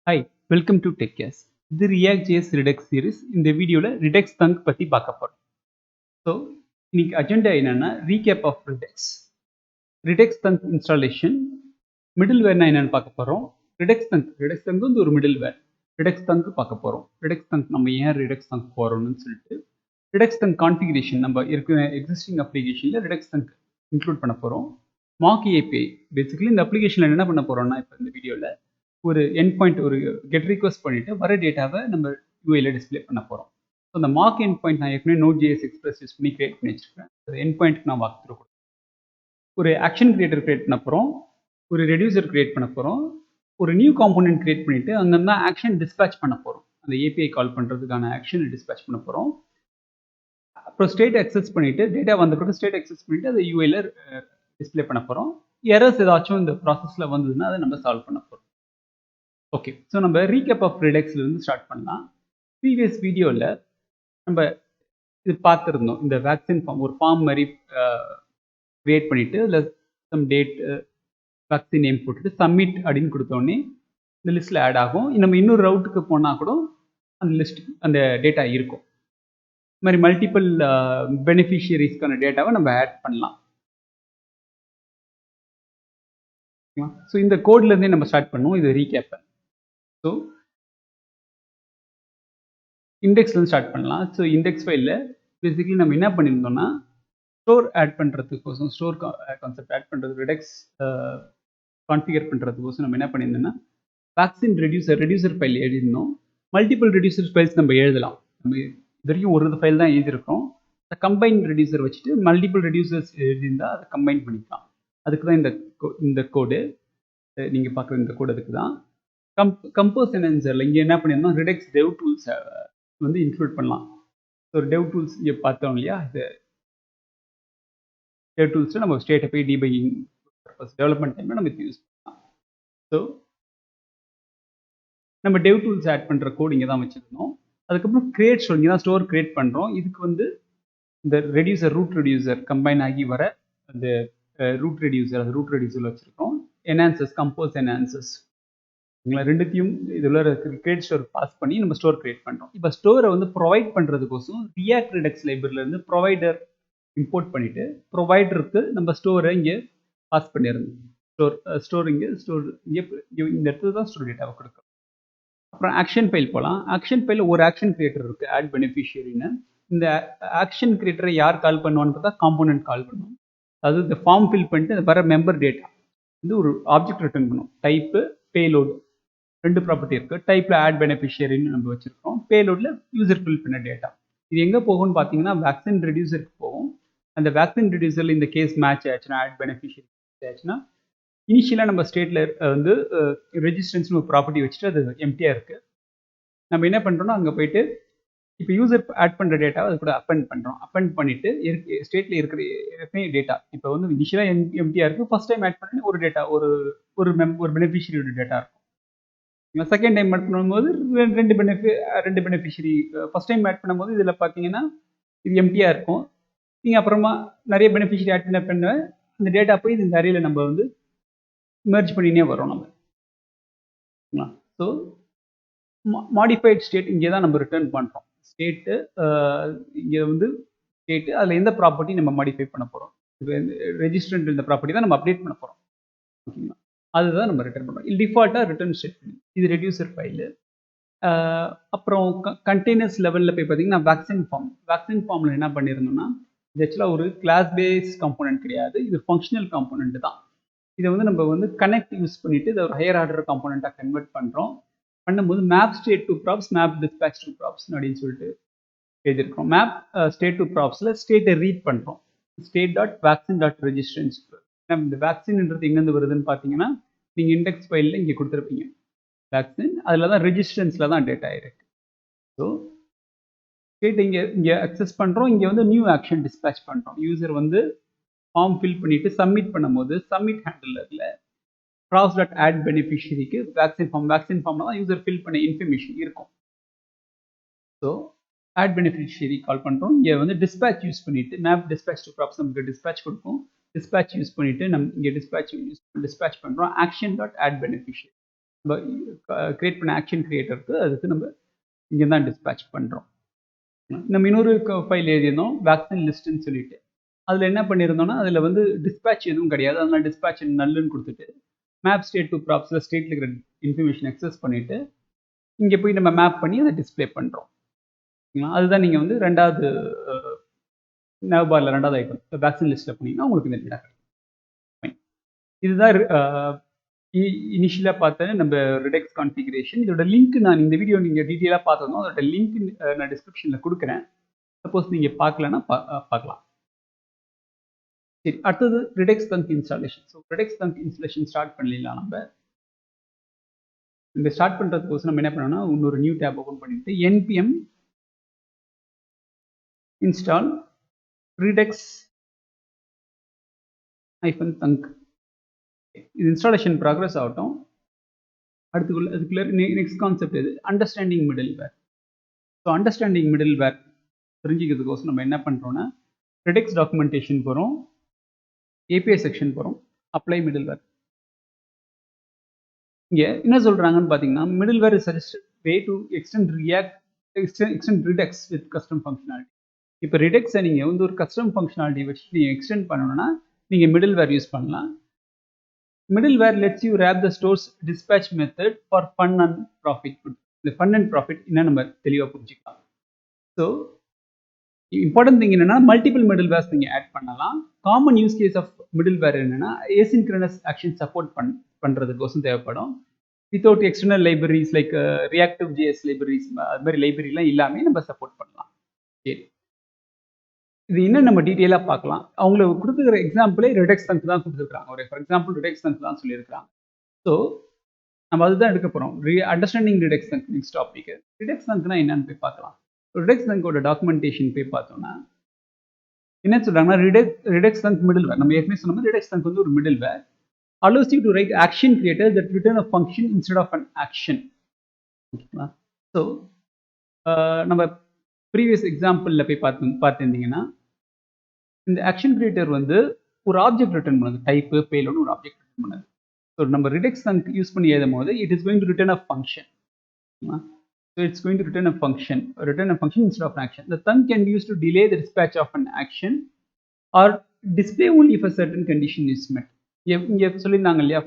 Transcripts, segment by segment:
Hi, welcome to TechCast. இது React.js Redux series. இந்த வீடியோல Redux Thunk பத்தி பார்க்க போறோம். ஸோ இன்னைக்கு அஜெண்டா என்னன்னா recap of Redux. Redux Thunk installation மிடில்வேர்னா என்னன்னு பார்க்க போறோம். Redux Thunk வந்து ஒரு மிடில்வேர். Redux Thunk பார்க்க போறோம். Redux Thunk நம்ம ஏன் Redux Thunk போறோம்னு சொல்லிட்டு Redux Thunk கான்ஃபிகரேஷன் நம்ம இருக்கிற எக்ஸிஸ்டிங் அப்ளிகேஷன்ல Redux Thunk இன்க்ளூட் பண்ண போறோம். மாக் API பேசிக்கலி இந்த அப்ளிகேஷன்ல என்ன பண்ண போறோம்னா இப்போ இந்த வீடியோல ஒரு எண்ட் பாயிண்ட் ஒரு கெட் ரிக்வஸ்ட் பண்ணிட்டு வர டேட்டாவை நம்ம யூஐல டிஸ்பிளே பண்ண போகிறோம். ஸோ அந்த மார்க் எண்ட் பாயிண்ட் நான் ஏற்கனவே Node.js எக்ஸ்பிரஸ் யூஸ் பண்ணி கிரியேட் பண்ணி வச்சிருக்கேன். அந்த எண்ட் பாயிண்ட்க்கு நான் வாக் த்ரூ ஒரு ஆக்ஷன் கிரியேட்டர் கிரியேட் பண்ண போகிறோம், ஒரு ரெடியூசர் கிரியேட் பண்ண போகிறோம், ஒரு நியூ காம்போனன்ட் கிரியேட் பண்ணிட்டு அங்கேருந்து ஆக்ஷன் டிஸ்பேச் பண்ண போகிறோம். அந்த ஏபிஐ கால் பண்ணுறதுக்கான ஆக்ஷன் டிஸ்பேச் பண்ண போகிறோம். அப்புறம் ஸ்டேட் அக்சஸ் பண்ணிட்டு டேட்டா வந்த பிறகு ஸ்டேட் அக்சஸ் பண்ணிட்டு அதை யூஐல டிஸ்பிளே பண்ண போகிறோம். எரர்ஸ் ஏதாச்சும் இந்த ப்ராசஸில் வந்ததுன்னா அதை நம்ம சால்வ் பண்ண போகிறோம். ஓகே, ஸோ நம்ம ரீகேப் ஆஃப் ரிடக்ஸ்லேருந்து ஸ்டார்ட் பண்ணலாம். ப்ரீவியஸ் வீடியோவில் நம்ம இது பார்த்துருந்தோம். இந்த வேக்சின் ஃபார்ம் ஒரு ஃபார்ம் மாதிரி க்ரியேட் பண்ணிவிட்டு அதில் சம் டேட் வேக்சின் நேம் போட்டுட்டு சப்மிட் அப்படின்னு கொடுத்தோடனே இந்த லிஸ்ட்டில் ஆட் ஆகும். நம்ம இன்னொரு ரவுட்டுக்கு போனால் கூட அந்த லிஸ்ட் அந்த டேட்டா இருக்கும். இது மாதிரி மல்டிபிள் பெனிஃபிஷியரிஸ்க்கான டேட்டாவை நம்ம ஆட் பண்ணலாம். ஸோ இந்த கோட்லேருந்தே நம்ம ஸ்டார்ட் பண்ணுவோம் இது ரீகேப்பை. ஸோ இண்டெக்ஸ்லேருந்து ஸ்டார்ட் பண்ணலாம். ஸோ இண்டெக்ஸ் ஃபைலில் பேசிக்கலி நம்ம என்ன பண்ணியிருந்தோம்னா ஸ்டோர் ஆட் பண்ணுறதுக்கோசம் ஸ்டோர் கான்செப்ட் ஆட் பண்ணுறது ரிடக்ஸ் கான்ஃபிகர் பண்ணுறதுக்கோசம் நம்ம என்ன பண்ணியிருந்தோம்னா வேக்சின் ரெடியூசர் ஃபைல் எழுதியிருந்தோம். மல்டிபிள் ரெடியூசர் ஃபைல்ஸ் நம்ம எழுதலாம். நம்ம இது வரைக்கும் ஒரு ஃபைல் தான் எழுதியிருக்கோம். அதை கம்பைன் ரெடியூசர் வச்சுட்டு மல்டிபிள் ரெடியூசர்ஸ் எழுதியிருந்தால் அதை கம்பைன் பண்ணிக்கலாம். அதுக்கு தான் இந்த கோடு நீங்கள் பார்க்குற இந்த கோடு அதுக்கு தான். கம்போஸ் என்ஹான்சரில் இங்கே என்ன பண்ணியிருந்தோம் ரிடக்ஸ் டெவ் டூல்ஸ் வந்து இன்க்ளூட் பண்ணலாம். ஒரு டெவ் டூல்ஸ் இங்கே பார்த்தோம் இல்லையா, இது டெவ் டூல்ஸில் நம்ம ஸ்டேட்டை போய் டீபையிங் பர்பஸ் டெவலப்மெண்ட் டைமில் நம்ம யூஸ் பண்ணலாம். ஸோ நம்ம டெவ் டூல்ஸ் ஆட் பண்ணுற கோட் இங்கே தான் வச்சுருந்தோம். அதுக்கப்புறம் கிரியேட் ஸ்டோர் இங்கே தான் ஸ்டோர் கிரியேட் பண்ணுறோம். இதுக்கு வந்து இந்த ரூட் ரெடியூசர் கம்பைன் ஆகி வர அந்த ரூட் ரெடியூசரில் வச்சுருக்கோம். என்ஹான்சஸ் கம்போஸ் என்ஹான்சஸ் ரெண்டுத்தையும் இதில் கிரியேட் ஸ்டோர் பாஸ் பண்ணி நம்ம ஸ்டோர் கிரியேட் பண்ணுறோம். இப்போ ஸ்டோரை வந்து ப்ரொவைட் பண்ணுறதுக்கோசம் ரியாக்ட் ரிடக்ஸ் லைப்ரரியிலேருந்து ப்ரொவைடர் இம்போர்ட் பண்ணிவிட்டு ப்ரொவைடருக்கு நம்ம ஸ்டோரை இங்கே பாஸ் பண்ணிடணும். ஸ்டோர் இங்கே இந்த இடத்துல தான் ஸ்டோர் டேட்டாவை கொடுக்கும். அப்புறம் ஆக்ஷன் ஃபைல் போகலாம். ஆக்ஷன் ஃபைலில் ஒரு ஆக்ஷன் கிரியேட்டர் இருக்குது ஆட் பெனிஃபிஷியரின்னு. இந்த ஆக்ஷன் கிரியேட்டரை யார் கால் பண்ணுவான்னு பார்த்தா காம்போனன்ட் கால் பண்ணுவோம். அது இந்த ஃபார்ம் ஃபில் பண்ணிட்டு அது வர மெம்பர் டேட்டா வந்து ஒரு ஆப்ஜெக்ட் ரிட்டர்ன் பண்ணும். டைப்பு பேலோடு ரெண்டு ப்ராப்பர்ட்டி இருக்குது. டைப்பில் ஆட் பெனிஃபிஷியரின்னு நம்ம வச்சுருக்கோம். பேலோடில் யூசர் ஃபில் பண்ண டேட்டா. இது எங்கே போகும்னு பார்த்தீங்கன்னா வேக்சின் ரெடியூசருக்கு போகும். அந்த வேக்சின் ரெடியூசரில் இந்த கேஸ் மேட்ச் ஆச்சுன்னா ஆட் பெனிஃபிஷியரி ஆச்சுன்னா இனிஷியலாக நம்ம ஸ்டேட்டில் வந்து ரெஜிஸ்ட்ரன்ஸ்னு ஒரு ப்ராப்பர்ட்டி வச்சுட்டு அது எம்டியாக இருக்குது. நம்ம என்ன பண்ணுறோம்னா அங்கே போயிட்டு இப்போ யூசர் ஆட் பண்ணுற டேட்டாவை அது கூட அப்பெண்ட் பண்ணுறோம். அப்பெண்ட் பண்ணிவிட்டு ஸ்டேட்டில் இருக்கிற டேட்டா இப்போ வந்து இனிஷியலாக எம்டியாக இருக்குது. ஃபஸ்ட் டைம் ஆட் பண்ணி ஒரு டேட்டா ஒரு பெனிஃபிஷியரியோட டேட்டா இருக்கும். செகண்ட் டைம் ஆட் பண்ணும்போது ரெண்டு பெனிஃபிஷியரி. ஃபஸ்ட் டைம் ஆட் பண்ணும்போது இதில் பார்த்தீங்கன்னா இது எம்டியாக இருக்கும். நீங்கள் அப்புறமா நிறைய பெனிஃபிஷியரி ஆட் பண்ண அந்த டேட்டா போய் இந்த அறையில் நம்ம வந்து மெர்ஜ் பண்ணினே வரோம் நம்ம. ஸோ மாடிஃபைட் ஸ்டேட் இங்கே தான் நம்ம ரிட்டர்ன் பண்ணுறோம். ஸ்டேட்டு இங்கே வந்து ஸ்டேட்டு அதில் எந்த ப்ராப்பர்ட்டி நம்ம மாடிஃபை பண்ண போகிறோம். இப்போ ரெஜிஸ்ட்ரன்ட் இந்த ப்ராப்பர்ட்டி தான் நம்ம அப்டேட் பண்ண போகிறோம். ஓகேங்களா, அதுதான் நம்ம ரிட்டர்ன் பண்ணுறோம். டிஃபால்ட்டாக ரிட்டர்ன் ஸ்டேட்மெண்ட் இது ரெடியூசர் ஃபைலு. அப்புறம் கண்டெய்னர்ஸ் லெவலில் போய் பார்த்தீங்கன்னா வேக்சின் ஃபார்மில் என்ன பண்ணியிருந்தோம்னா இது ஆக்சுவலாக ஒரு கிளாஸ் பேஸ் காம்போனன்ட் கிடையாது, இது ஃபங்க்ஷனல் காம்போனன்ட் தான். இதை வந்து நம்ம வந்து கனெக்ட் யூஸ் பண்ணிவிட்டு இதை ஒரு ஹையர் ஆர்டர் காம்போனண்ட்டாக கன்வெர்ட் பண்ணும்போது map state to props map dispatch to props அப்படின்னு சொல்லிட்டு எழுதியிருக்கோம். மேப் ஸ்டேட் டு ப்ராப்ஸில் ஸ்டேட்டை ரீட் பண்ணுறோம். State dot vaccine dot registrants. இந்த வேக்சின்ன்றது எங்கேருந்து வருதுன்னு பார்த்தீங்கன்னா நீங்கள் இண்டெக்ஸ் ஃபைலில் இங்கே கொடுத்துருப்பீங்க வேக்சின், அதில் தான் ரெஜிஸ்ட்ரன்ஸில் தான் டேட்டா இருக்குது. ஸோ ஸ்டேட் இங்கே அக்சஸ் பண்ணுறோம். இங்கே வந்து நியூ ஆக்ஷன் டிஸ்பேச் பண்ணுறோம். யூசர் வந்து ஃபார்ம் ஃபில் பண்ணிவிட்டு சப்மிட் பண்ணும்போது submit handle props dot add பெனிஃபிஷியரிக்கு வேக்சின் ஃபார்மில் தான் யூசர் ஃபில் பண்ண இன்ஃபர்மேஷன் இருக்கும். ஸோ ஆட் பெனிஃபிஷியரி கால் பண்ணுறோம். இங்கே வந்து டிஸ்பேச் யூஸ் பண்ணிவிட்டு மேப் டிஸ்பேச் டு ப்ராப்ஸ் நமக்கு டிஸ்பேச் கொடுக்கும். டிஸ்பேச் யூஸ் பண்ணிவிட்டு நம்ம இங்கே டிஸ்பேச் பண்ணுறோம் ஆக்ஷன் டாட் ஆட் பெனிஃபிஷியரி. நம்ம கிரியேட் பண்ண ஆக்ஷன் கிரியேட்டருக்கு அதுக்கு நம்ம இங்கே தான் டிஸ்பேச் பண்ணுறோம். நம்ம இன்னொரு ஃபைல் எழுதியிருந்தோம் வேக்சின் லிஸ்ட்டுன்னு சொல்லிட்டு. அதில் என்ன பண்ணியிருந்தோம்னா அதில் வந்து டிஸ்பேச் எதுவும் கிடையாது. அதனால் டிஸ்பேச் நல்லுன்னு கொடுத்துட்டு மேப் ஸ்டேட் டு ப்ராப்ஸில் ஸ்டேட்டில் இருக்கிற இன்ஃபர்மேஷன் அக்சஸ் பண்ணிவிட்டு இங்கே போய் நம்ம மேப் பண்ணி அதை டிஸ்பிளே பண்ணுறோம். அதுதான் நீங்கள் வந்து ரெண்டாவது nav barல ரெண்டாவது ஐட்டம் வேக்சின் லிஸ்ட்டில் பண்ணிங்கன்னா உங்களுக்கு இந்த டேட்டா கிடைக்கும். இதுதான் இனிஷியலாக பார்த்த நம்ம ரிடெக்ஸ் கான்ஃபிகரேஷன். இதோட லிங்க் நான் இந்த வீடியோ நீங்கள் டீட்டெயிலாக பார்த்ததும் அதோட லிங்க் நான் டிஸ்கிரிப்ஷனில் கொடுக்குறேன். சப்போஸ் நீங்கள் பார்க்கலன்னா பார்க்கலாம். சரி, அடுத்தது Redux thunk installation. So Redux thunk installation start பண்ணிடலாம். நம்ம இந்த ஸ்டார்ட் பண்ணுறதுக்கோசம் நம்ம என்ன பண்ணோம்னா இன்னொரு நியூ டேப் ஓப்பன் பண்ணிட்டு npm install redex -thunk. இது இன்ஸ்டாலேஷன் ப்ராக்ரஸ் ஆகட்டும். அதுக்குள்ள நெக்ஸ்ட் கான்செப்ட் இது understanding middleware. So understanding middleware தெரிஞ்சுக்கிறதுக்கோசம் நம்ம என்ன பண்ணுறோம்னா ரிடெக்ஸ் டாக்குமெண்டேஷன் போகிறோம், API செக்ஷன் போகிறோம், அப்ளை மிடில் வேர். இங்கே என்ன சொல்கிறாங்கன்னு பார்த்தீங்கன்னா middleware is suggested way to extend Redux with custom functionality. இப்போ ரிடெக்ஸை நீங்கள் வந்து ஒரு கஸ்டம் ஃபங்க்ஷனாலிட்டி வச்சு நீங்கள் எக்ஸ்டெண்ட் பண்ணணும்னா நீங்கள் மிடில் வேர் யூஸ் பண்ணலாம். Middleware lets you wrap the store's dispatch method for fun and profit. இந்த fun and profit என்ன நம்ம தெளிவாக புரிஞ்சுக்கலாம். ஸோ இம்பார்ட்டன்ட் திங் என்னன்னா மல்டிபிள் மிடில்வேர்ஸ் நீங்கள் ஆட் பண்ணலாம். Common use case of middleware என்னன்னா ஏசின்க்ரனஸ் ஆக்ஷன் சப்போர்ட் பண்ணுறதுக்கோசம் தேவைப்படும். Without external libraries like reactive JS libraries அது மாதிரி லைப்ரரிலாம் இல்லாமல் நம்ம சப்போர்ட் பண்ணலாம். சரி, இது இன்னும் நம்ம டீட்டெயிலாக பார்க்கலாம். அவங்களுக்கு கொடுத்துக்கிற எக்ஸாம்பிளே ரிடெக்ஸ் தங்க் தான் கொடுத்துருக்காங்க. ஒரு ஃபார் எக்ஸாம்பிள் ரிடெக்ஸ் தங்க் தான் சொல்லியிருக்காங்க. ஸோ நம்ம அதுதான் எடுக்க போகிறோம். Understanding Redux thunk next topic. Redux தங்க்னா என்னன்னு போய் பார்க்கலாம். ரிடெக்ஸ் தங்கோட டாக்குமெண்டேஷன் போய் பார்த்தோம்னா என்ன சொல்றாங்கன்னா ரிடெக்ஸ் தங்க் மிடில் வேர். நம்ம ஏற்கனவே சொன்ன மாதிரி ரிடெக்ஸ் தங்க் வந்து ஒரு middleware allows you to write action creator that return a function instead of an action. ஓகேங்களா? ஸோ நம்ம ப்ரீவியஸ் எக்ஸாம்பிளில் போய் பார்த்துருந்தீங்கன்னா இந்த ஆக்ஷன் கிரியேட்டர் வந்து ஒரு ஆப்ஜெக்ட் ரிட்டர்ன் பண்ணுது, டைப்பு பேலோடு ஒரு ஆப்ஜெக்ட் ரிட்டர்ன் பண்ணுது. ஸோ நம்ம ரிடெக்ஸ் தங்க் யூஸ் பண்ணி எழுதும் போது it is going to return a function. So it's going to return a function instead of an action. The thunk can be used to delay the dispatch of an action or display only if a certain condition is met. இங்கே சொல்லியிருந்தாங்க இல்லையா,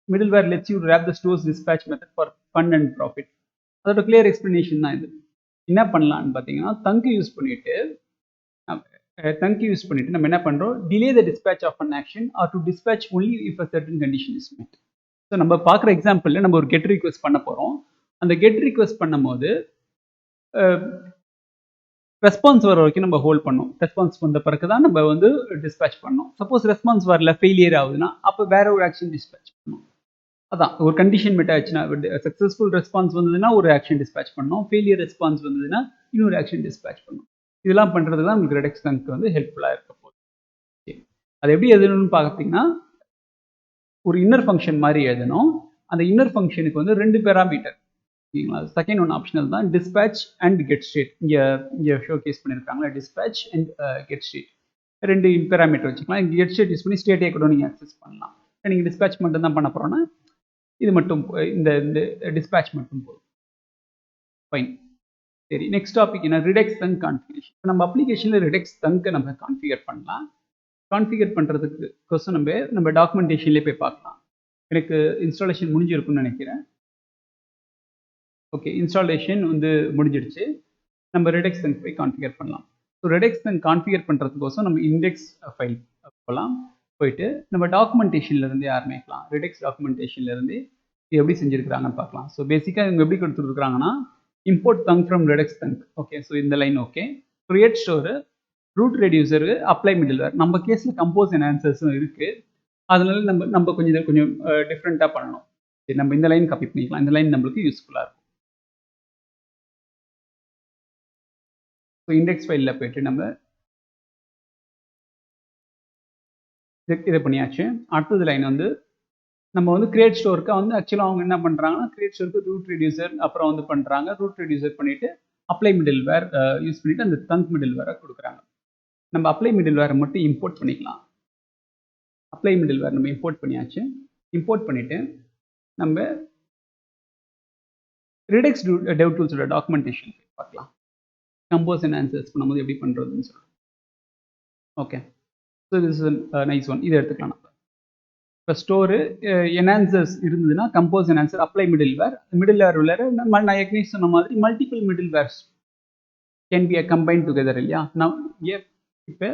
middleware let's you wrap the store's dispatch method for fun and profit. அதோட clear explanation தான் இது. என்ன பண்ணலான்னு பார்த்தீங்கன்னா thank use பண்ணிட்டு நம்ம என்ன பண்ணுறோம், delay the dispatch of an action or to dispatch only if a certain condition is met. So நம்ம பார்க்குற எக்ஸாம்பிளில் நம்ம ஒரு கெட் ரிக்வெஸ்ட் பண்ண போகிறோம். அந்த கெட் ரிக்வெஸ்ட் பண்ணும்போது ரெஸ்பான்ஸ் வர வரைக்கும் நம்ம ஹோல்ட் பண்ணோம். ரெஸ்பான்ஸ் வந்த பிறகு தான் நம்ம வந்து டிஸ்பேச் பண்ணோம். சப்போஸ் ரெஸ்பான்ஸ் வரல, ஃபெயிலியர் ஆகுதுன்னா அப்போ வேற ஒரு ஆக்ஷன் டிஸ்பேச் பண்ணணும். அதான் ஒரு கண்டிஷன் மெட் ஆச்சுன்னா சக்ஸஸ்ஃபுல் ரெஸ்பான்ஸ் வந்ததுன்னா ஒரு ஆக்ஷன் டிஸ்பேச் பண்ணணும், ஃபெயிலியர் ரெஸ்பான்ஸ் வந்ததுன்னா இன்னொரு ஆக்ஷன் டிஸ்பேச் பண்ணணும். இதெல்லாம் பண்ணுறது தான் உங்களுக்கு ரிடெக்ஸ் தங்க் வந்து ஹெல்ப்ஃபுல்லாக இருக்க போகுது. அது எப்படி எழுதணும்னு பார்த்தீங்கன்னா ஒரு இன்னர் ஃபங்க்ஷன் மாதிரி எழுதணும். அந்த இன்னர் ஃபங்க்ஷனுக்கு வந்து 2 பேராமீட்டர். ஓகேங்களா? செகண்ட் ஒன் ஆப்ஷனல் தான், டிஸ்பேச் அண்ட் கெட் ஸ்டேட். இங்கே ஷோ கேஸ் பண்ணியிருக்காங்களா, dispatch and get state 2 parameter வச்சுக்கலாம். இங்கே கெட் ஸ்டேட் யூஸ் பண்ணி ஸ்டேட்டே கூட நீங்கள் ஆக்சஸ் பண்ணலாம். நீங்கள் டிஸ்பேச் மட்டும் தான் பண்ண போகிறோன்னா இது மட்டும் இந்த டிஸ்பேச் மட்டும் போதும். ஃபைன். சரி, நெக்ஸ்ட் டாபிக் என்ன, ரிடெக்ஸ் தங்க் கான்ஃபிகரேஷன். நம்ம அப்ளிகேஷனில் ரிடெக்ஸ் தங்கை நம்ம கான்ஃபிகர் பண்ணலாம். கான்ஃபிகர் பண்ணுறதுக்கு கொஸ்டின் நம்ம டாக்குமெண்டேஷன்லேயே போய் பார்க்கலாம். எனக்கு இன்ஸ்டாலேஷன் முடிஞ்சிருக்குன்னு நினைக்கிறேன். ஓகே, இன்ஸ்டாலேஷன் வந்து முடிஞ்சிடுச்சு. நம்ம ரிடெக்ஸ் தங்க் போய் கான்ஃபிகர் பண்ணலாம். ஸோ ரிடெக்ஸ் தங்க் கான்ஃபிகர் பண்ணுறதுக்கோசம் நம்ம இண்டெக்ஸ் ஃபைல் போகலாம். போயிட்டு நம்ம டாக்குமெண்டேஷன்லேருந்தே ஆரம்பிக்கலாம். ரிடெக்ஸ் டாக்குமெண்டேஷன்லேருந்து இது எப்படி செஞ்சுருக்கிறாங்கன்னு பார்க்கலாம். ஸோ பேசிக்காக இவங்க எப்படி கொடுத்துருக்குறாங்கன்னா import thunk from redex thunk. Okay, so இந்த line okay. Create store, root reducer, apply middleware. நம்ம கேஸில் கம்போஸ் அண்ட் ஆன்சர்ஸும் இருக்குது. அதனால நம்ம கொஞ்சம் டிஃப்ரெண்ட்டாக பண்ணணும். சரி, நம்ம இந்த லைன் காப்பி பண்ணிக்கலாம். இந்த லைன் நம்மளுக்கு யூஸ்ஃபுல்லாக இருக்கும். ஸோ இண்டெக்ஸ் ஃபைலில் போயிட்டு நம்ம இதை பண்ணியாச்சு. அடுத்தது லைன் வந்து நம்ம வந்து கிரியேட் ஸ்டோருக்கு வந்து ஆக்சுவலாக அவங்க என்ன பண்ணுறாங்கன்னா கிரியேட் ஸ்டோருக்கு ரூட் ரெடியூசர் அப்புறம் வந்து பண்ணுறாங்க. ரூட் ரெடியூசர் பண்ணிவிட்டு அப்ளை மிடில்வேர் யூஸ் பண்ணிவிட்டு அந்த தங்க் மிடில்வேரை கொடுக்குறாங்க. நம்ம அப்ளை மிடில்வேரை மட்டும் இம்போர்ட் பண்ணிக்கலாம். அப்ளை மிடில்வேர் நம்ம இம்போர்ட் பண்ணியாச்சு. இம்போர்ட் பண்ணிவிட்டு நம்ம ரிடெக்ஸ் டெவ் டூல்ஸோட டாக்குமெண்டேஷன் பார்க்கலாம். கம்போஸ் அண்ட் ஆன்சர்ஸ் பண்ணும்போது எப்படி பண்ணுறதுன்னு சொல்லுவோம். Okay, so this is nice one. இதை எடுத்துக்கலாம். நம்ம இப்போ ஸ்டோரு என்ஹான்சர்ஸ் இருந்ததுன்னா compose enhancer, apply middleware. Middleware உள்ள நான் ஏற்கனவே சொன்ன மாதிரி multiple middlewares can be combine together இல்லையா. நான் இப்போ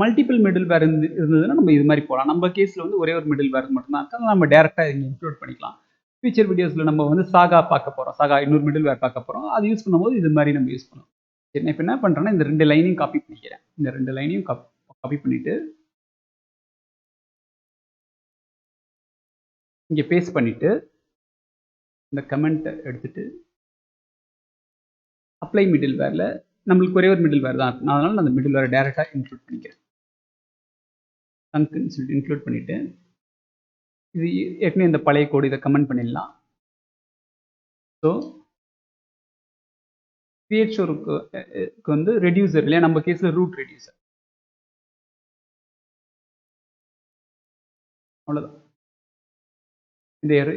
மல்டிபிள் மிடில் வேர் இருந்ததுன்னா நம்ம இது மாதிரி போகலாம். நம்ம கேஸில் வந்து ஒரே ஒரு மிடில் வேர் மட்டும்தான் இருக்கா, நம்ம டேரெக்டாக இங்கே இன்க்ளூட் பண்ணிக்கலாம். ஃபியூச்சர் வீடியோஸில் நம்ம வந்து சாகா பார்க்க போகிறோம், சாகா இன்னொரு மிடில் வேர் பார்க்க போகிறோம். அது யூஸ் பண்ணும்போது இது மாதிரி நம்ம யூஸ் பண்ணுவோம். சரி, நான் இப்போ என்ன பண்ணுறேன்னா இந்த 2 லைனையும் காப்பி பண்ணிக்கிறேன். இந்த 2 லைனையும் காப்பி பண்ணிவிட்டு இங்கே பேஸ்ட் பண்ணிவிட்டு இந்த கமெண்ட்டை எடுத்துகிட்டு அப்ளை மிடில் வேரில் நம்மளுக்கு ஒரே ஒரு மிடில் வேர் தான் இருக்கும். அதனால் நான் அந்த மிடில் வேரை டேரெக்டாக இன்க்ளூட் பண்ணிக்கிறேன். டங்க்னு சொல்லிட்டு இன்க்ளூட் பண்ணிவிட்டு இது ஏற்கனவே இந்த பழைய கோடு இதை கமெண்ட் பண்ணிடலாம். ஸோ கிரியேட் ஸ்டோருக்கு வந்து ரெடியூசர் இல்லையா, நம்ம கேஸில் ரூட் ரெடியூசர். அவ்வளோதான்.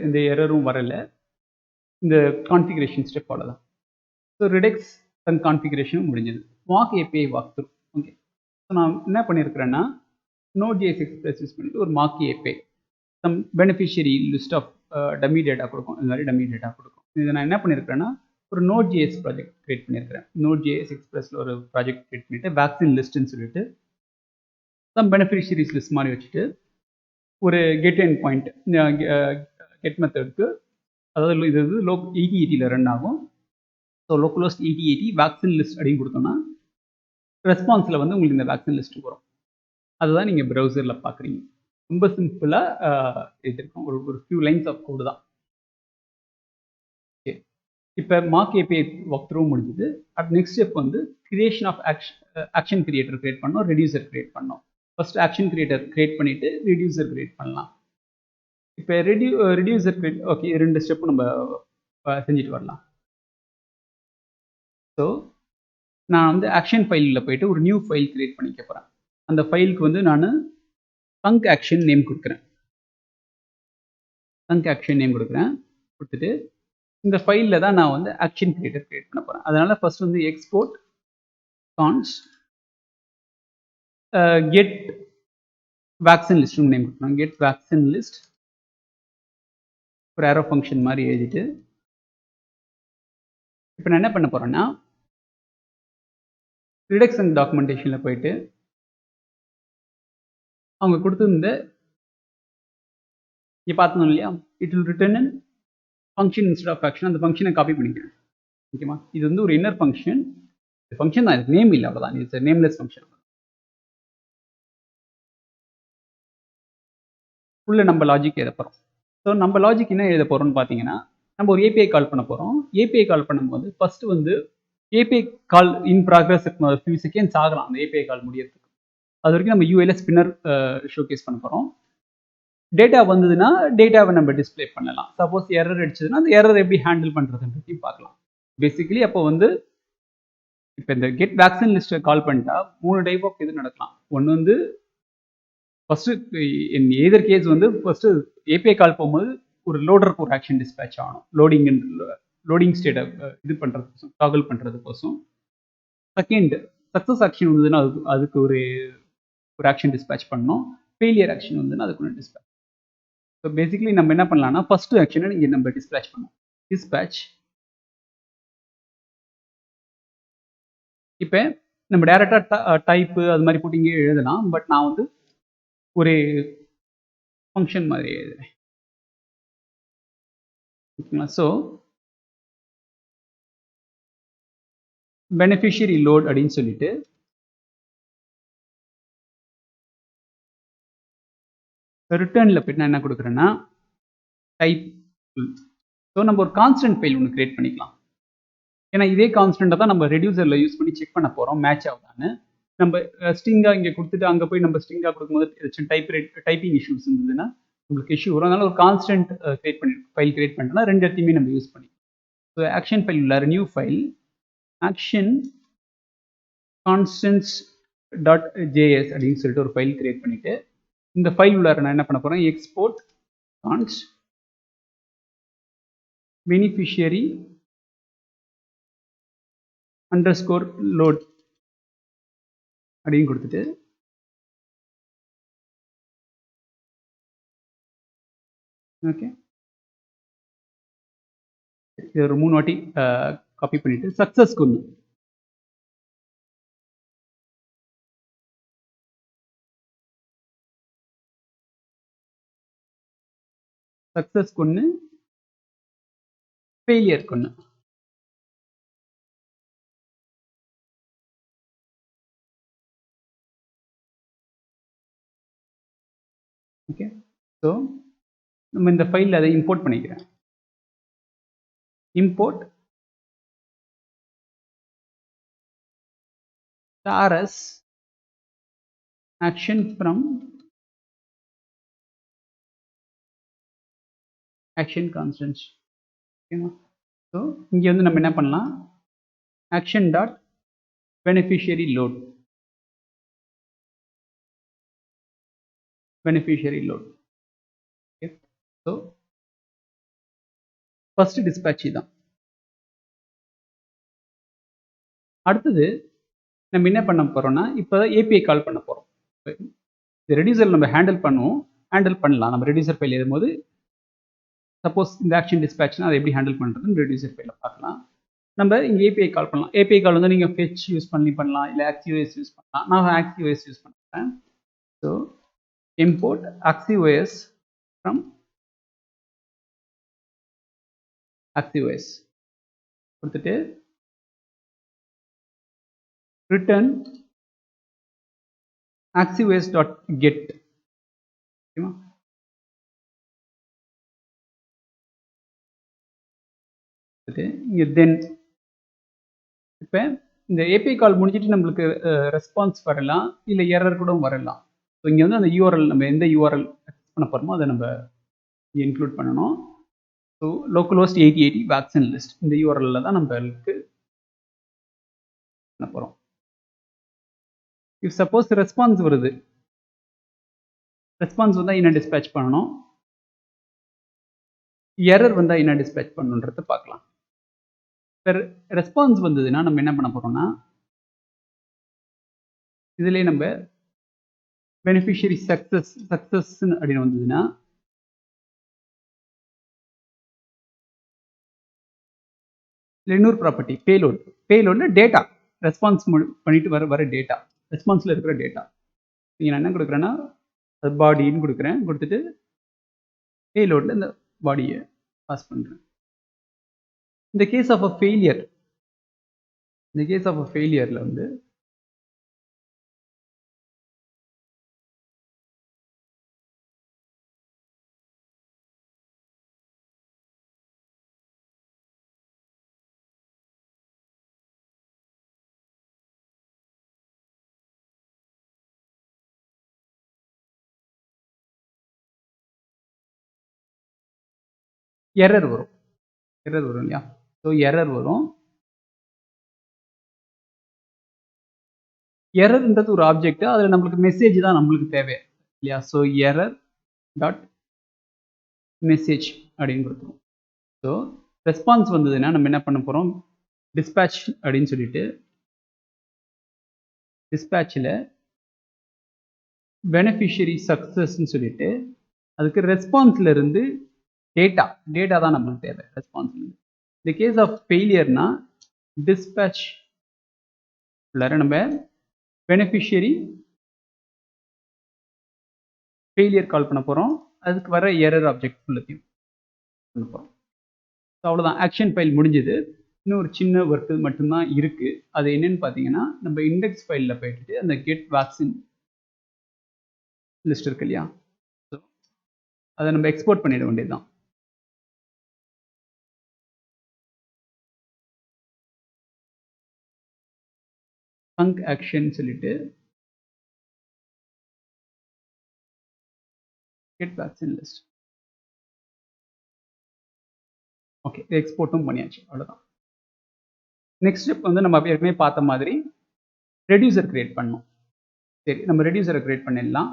இந்த எரரும் வரல. இந்த கான்ஃபிகரேஷன் ஸ்டெப் அவ்வளோதான். ஸோ ரிடெக்ஸ் அண்ட் கான்ஃபிகரேஷன் முடிஞ்சது. Mock API walk through. Okay, so நான் என்ன பண்ணியிருக்கிறேன்னா Node.js எக்ஸ்பிரஸ் யூஸ் பண்ணிட்டு ஒரு mock API some beneficiary list of dummy data கொடுக்கும். இந்த மாதிரி டம்மி டேட்டா கொடுக்கும். இதை நான் என்ன பண்ணியிருக்கிறேன்னா ஒரு Node.js ப்ராஜெக்ட் கிரியேட் பண்ணியிருக்கிறேன். Node.js எக்ஸ்பிரஸில் ஒரு ப்ராஜெக்ட் கிரியேட் பண்ணிவிட்டு வேக்சின் லிஸ்ட்டுன்னு சொல்லிட்டு சம் பெனிஃபிஷியரிஸ் லிஸ்ட் மாதிரி வச்சுட்டு ஒரு கெட் எண்ட் பாயிண்ட் கெட் மெத்தடுக்கு, அதாவது இது வந்து 8080 ரன் ஆகும். ஸோ லோக்கலோஸ்ட் 8080 வேக்சின் லிஸ்ட் அப்படின்னு கொடுத்தோம்னா ரெஸ்பான்ஸில் வந்து உங்களுக்கு இந்த வேக்சின் லிஸ்ட் வரும். அதுதான் நீங்கள் ப்ரௌசரில் பார்க்குறீங்க. ரொம்ப சிம்பிளாக இருக்கும். ஒரு ஃபியூ லைன்ஸ் ஆஃப் கோடு தான். ஓகே, இப்போ மார்க் ஏபிஐ வாக் த்ரூ முடிஞ்சது. அட் நெக்ஸ்ட் ஸ்டெப் வந்து creation of action creator create பண்ணோம், ரெடியூசர் கிரியேட் பண்ணோம். ஃபர்ஸ்ட் ஆக்ஷன் கிரியேட்டர் கிரியேட் பண்ணிவிட்டு ரெடியூசர் கிரியேட் பண்ணலாம். இப்போ ரெடியூசர் கிரியேட், ஓகே, 2 ஸ்டெப்பும் நம்ம செஞ்சுட்டு வரலாம். ஸோ நான் வந்து ஆக்ஷன் ஃபைலில் போயிட்டு ஒரு நியூ ஃபைல் கிரியேட் பண்ணிக்க போகிறேன். அந்த ஃபைலுக்கு வந்து நான் தங்க் ஆக்ஷன் நேம் கொடுக்குறேன். கொடுத்துட்டு இந்த ஃபைலில் தான் நான் வந்து ஆக்ஷன் கிரியேட்டர் கிரியேட் பண்ண போகிறேன். அதனால் ஃபர்ஸ்ட் வந்து export const get vaccine list name கொடுக்குறேன். கெட் வேக்சின் லிஸ்ட் ஒரு ஏரோ ஃபங்க்ஷன் மாதிரி எழுதிட்டு இப்போ நான் என்ன பண்ண போகிறேன்னா ரிடக்ஷன் டாக்குமெண்டேஷனில் போயிட்டு அவங்க கொடுத்துருந்த இங்கே பார்த்தோம் இல்லையா, it will return in function instead of action. அந்த ஃபங்க்ஷனை காப்பி பண்ணிக்கிறேன். ஓகேமா, இது வந்து ஒரு இன்னர் ஃபங்க்ஷன். ஃபங்க்ஷன் தான், இதுக்கு நேம் இல்லை, அவ்வளோதான். It's nameless function. உள்ள நம்ம லாஜிக் எழுத போகிறோம். ஸோ நம்ம லாஜிக் என்ன எழுத போகிறோம்னு பார்த்தீங்கன்னா நம்ம ஒரு ஏபிஐ கால் பண்ண போகிறோம். ஏபிஐ கால் பண்ணும்போது ஃபர்ஸ்ட் வந்து API call in progress few seconds ஆகலாம் அந்த ஏபிஐ கால் முடியறதுக்கு. அது வரைக்கும் நம்ம யூஐல ஸ்பின்னர் ஷோகேஸ் பண்ண போகிறோம். டேட்டா வந்ததுன்னா டேட்டாவை நம்ம டிஸ்பிளே பண்ணலாம். சப்போஸ் எரர் அடிச்சதுன்னா அந்த எரர் எப்படி ஹேண்டில் பண்ணுறதுன்னு பார்க்கலாம். பேசிக்கலி அப்போ வந்து இப்போ இந்த கெட் வேக்சின் லிஸ்ட்டை கால் பண்ணிட்டா 3 டைப் ஆஃப் இது நடக்கலாம். ஒன்று வந்து ஃபர்ஸ்ட் இன் எதர் கேஸ் வந்து ஃபர்ஸ்ட் ஏபிஐ கால் போகும்போது ஒரு லோடருக்கு ஒரு ஆக்ஷன் டிஸ்பேச் ஆகணும். லோடிங் ஸ்டேட்டை இது பண்ணுறதுக்கோசம், டாகல் பண்ணுறதுக்கோசம். செகண்ட் சக்ஸஸ் ஆக்ஷன் வந்ததுன்னா அதுக்கு ஒரு ஆக்ஷன் டிஸ்பேச் பண்ணணும். ஃபெயிலியர் ஆக்ஷன் வந்ததுன்னா அதுக்கு ஒன்று டிஸ்பேச். ஸோ பேசிக்கலி நம்ம என்ன பண்ணலாம்னா ஃபர்ஸ்ட் ஆக்ஷனை நீங்கள் நம்ம டிஸ்பேச் பண்ணணும். டிஸ்பேச் இப்போ நம்ம டேரெக்டாக டைப்பு அது மாதிரி போட்டு இங்கே எழுதலாம். பட் நான் வந்து ஒரு ஃபங்க்ஷன் மாதிரி எழுதுறேன். ஓகேங்களா, ஸோ பெனிஃபிஷியரி லோட் அப்படின்னு சொல்லிட்டு ரிட்டர்னில் போய்ட்டு நான் என்ன கொடுக்குறேன்னா டைப். ஸோ நம்ம ஒரு கான்ஸ்டன்ட் ஃபைல் ஒன்று கிரியேட் பண்ணிக்கலாம். ஏன்னா இதே கான்ஸ்டன்ட்டை தான் நம்ம ரெடியூசரில் யூஸ் பண்ணி செக் பண்ண போகிறோம் மேட்ச் ஆகுதான்னு. நம்ம ஸ்ட்ரிங்காக இங்கே கொடுத்துட்டு அங்கே போய் நம்ம ஸ்ட்ரிங்காக கொடுக்கும்போது டைப்பிங் இஷ்யூஸ் இருந்ததுன்னா உங்களுக்கு இஷ்யூ வரும். அதனால ஒரு கான்ஸ்டன்ட் ஃபைல் கிரியேட் பண்ணிட்டோம்னா 2 இடத்தையுமே நம்ம யூஸ் பண்ணி. ஸோ ஆக்ஷன் ஃபைல் உள்ள new file action constants .js அப்படின்னு சொல்லிட்டு ஒரு ஃபைல் கிரியேட் பண்ணிவிட்டு இந்த ஃபைல் உள்ளார நான் என்ன பண்ண போகிறேன் export const beneficiary underscore load அப்படின்னு கொடுத்துட்டு ஓகே இது ஒரு 3 வாட்டி காப்பி பண்ணிட்டு சக்சஸ்க்கு ஒன்று சக்சஸ்க்கு ஒன்று ஃபெயிலியருக்கு ஒன்று ஓகே ஸோ நம்ம இந்த ஃபைலில் அதை இம்போர்ட் பண்ணிக்கிறேன் import as action from action constants ஓகேங்களா ஸோ இங்கே வந்து நம்ம என்ன பண்ணலாம் action dot beneficiary load okay so first dispatch தான் அடுத்தது நம்ம என்ன பண்ண போறோம்னா இப்போ ஏபிஐ கால் பண்ண போறோம் இந்த ரெடியூசர் நம்ம ஹேண்டில் பண்ணலாம் நம்ம ரெடியூசர் ஃபைல் எழுதும்போது சப்போஸ் இந்த ஆக்ஷன் டிஸ்பேட்ச்னா அதை எப்படி ஹேண்டில் பண்ணுறதுன்னு ரெடியூசர் ஃபைலில் பார்க்கலாம் நம்ம இங்கே ஏபிஐ கால் பண்ணலாம் ஏபிஐ கால் வந்து நீங்கள் ஃபெச் யூஸ் பண்ணலாம் இல்லை ActiveOS யூஸ் பண்ணலாம் நான் ActiveOS யூஸ் பண்ணுறேன் so import ActiveOS from ActiveOS கொடுத்துட்டு return ActiveOS.get ஓகேவா இங்கே தென் இப்போ இந்த ஏபிஐ கால் முடிஞ்சிட்டு நம்மளுக்கு ரெஸ்பான்ஸ் வரலாம் இல்லை எரர் கூட வரலாம் ஸோ இங்கே வந்து அந்த யூஆர்எல் நம்ம எந்த யூஆர்எல் அக்சஸ் பண்ண போகிறோமோ அதை நம்ம இன்க்ளூட் பண்ணணும் ஸோ லோக்கல்ஹோஸ்ட் 8080 வேக்சின் லிஸ்ட் இந்த யூஆர்எல்ல தான் நம்மளுக்கு பண்ண போகிறோம் இஃப் சப்போஸ் ரெஸ்பான்ஸ் வருது ரெஸ்பான்ஸ் வந்தால் என்ன டிஸ்பேட்ச் பண்ணணும் எரர் வந்தால் என்ன டிஸ்பேட்ச் பண்ணணுன்றதை பார்க்கலாம் ரெஸ்பான்ஸ் வந்ததுன்னா நம்ம என்ன பண்ண போகிறோம்னா இதுலேயே நம்ம பெனிஃபிஷியரி சக்சஸ் அப்படின்னு வந்ததுன்னா இன்னொரு ப்ராப்பர்ட்டி பேலோடில் டேட்டா ரெஸ்பான்ஸ் பண்ணிட்டு வர டேட்டா ரெஸ்பான்ஸில் இருக்கிற டேட்டா நீங்கள் நான் என்ன கொடுக்குறேன்னா அது பாடின்னு கொடுத்துட்டு பேலோடில் இந்த பாடியை பாஸ் பண்ணுறேன் இந்த கேஸ் ஆஃப் அ ஃபெயிலியரில் வந்து எரர் வரும் இல்லையா ஸோ எரர் வரும் எரர்ன்றது ஒரு ஆப்ஜெக்ட் அதில் நம்மளுக்கு மெசேஜ் தான் நம்மளுக்கு தேவை இல்லையா ஸோ எரர் டாட் மெசேஜ் அப்படின்னு கொடுத்துருவோம் ஸோ ரெஸ்பான்ஸ் வந்ததுன்னா நம்ம என்ன பண்ண போகிறோம் டிஸ்பேட்ச் அப்படின்னு சொல்லிட்டு டிஸ்பேட்சில் பெனிஃபிஷியரி சக்ஸஸ்ன்னு சொல்லிட்டு அதுக்கு ரெஸ்பான்ஸ்ல இருந்து டேட்டா தான் நம்மளுக்கு தேவை ரெஸ்பான்ஸ்ல இருந்து இந்த கேஸ் ஆஃப் ஃபெயிலியர்னா டிஸ்பேட்ச் நம்ம பெனிஃபிஷியரி ஃபெயிலியர் கால் பண்ண போகிறோம் அதுக்கு வர எரர் ஆப்ஜெக்ட் ஃபுல்லத்தையும் பண்ண போகிறோம் ஸோ அவ்வளோதான் ஆக்ஷன் ஃபைல் முடிஞ்சது இன்னும் ஒரு சின்ன ஒர்க்கு மட்டும்தான் இருக்குது அது என்னன்னு பார்த்தீங்கன்னா நம்ம இண்டெக்ஸ் ஃபைலில் போயிட்டு அந்த கெட் வேக்சின் லிஸ்ட் இருக்கு இல்லையா ஸோ அதை நம்ம எக்ஸ்போர்ட் பண்ணிட வேண்டியதுதான் ஃபங்க் ஆக்ஷன் சொல்லிட்டு கெட் வேக்சின் லிஸ்ட் ஓகே எக்ஸ்போர்ட்டும் பண்ணியாச்சு அவ்வளோதான் நெக்ஸ்ட் ஸ்டெப் வந்து நம்ம ஏற்கனவே பார்த்த மாதிரி ரெடியூசர் கிரியேட் பண்ணணும் சரி நம்ம ரெடியூசரை கிரியேட் பண்ணிடலாம்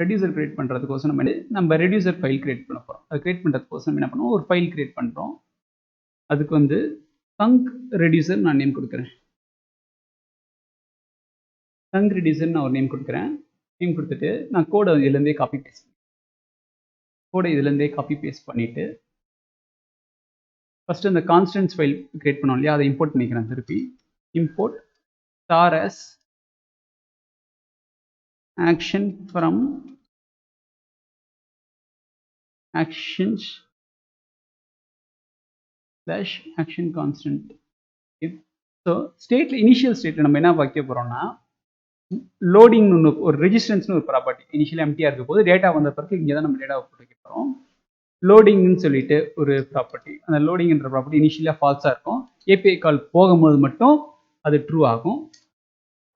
ரெடியூசர் கிரியேட் பண்ணுறதுக்கோசம் நம்ம ரெடியூசர் ஃபைல் கிரியேட் பண்ண போகிறோம். அது கிரியேட் பண்ணுறதுக்கோசம் என்ன பண்ணுவோம், ஒரு ஃபைல் கிரியேட் பண்ணுறோம். அதுக்கு வந்து தங்க் ரெடியூசர் நான் நேம் கொடுக்குறேன். தங்க் ரெடியூசர் நான் ஒரு நேம் கொடுக்குறேன். நேம் கொடுத்துட்டு நான் கோடை இதுலேருந்தே காப்பி பேஸ்ட் பண்ணிவிட்டு ஃபஸ்ட்டு இந்த கான்ஸ்டன்ட்ஸ் ஃபைல் கிரியேட் பண்ணோம் இல்லையா, அதை இம்போர்ட் பண்ணிக்கிறேன். திருப்பி import star as action from actions slash action constant. So ஸ்டேட்டில் இனிஷியல் ஸ்டேட்டில் நம்ம என்ன வைக்க போகிறோம்னா, லோடிங் ஒரு ரெஜிஸ்டன்ஸ்னு ஒரு ப்ராப்பர்ட்டி இனிஷியல் எம்டியாக இருக்க போது டேட்டா வந்த பிறகு இங்கே தான் நம்ம டேட்டாவை போட்டு வைக்க போகிறோம். லோடிங்னு சொல்லிட்டு ஒரு ப்ராப்பர்ட்டி, அந்த லோடிங்ன்ற ப்ராப்பர்ட்டி இனிஷியலாக ஃபால்ஸாக இருக்கும். ஏபிஐ கால் போகும்போது மட்டும் அது ட்ரூ ஆகும்.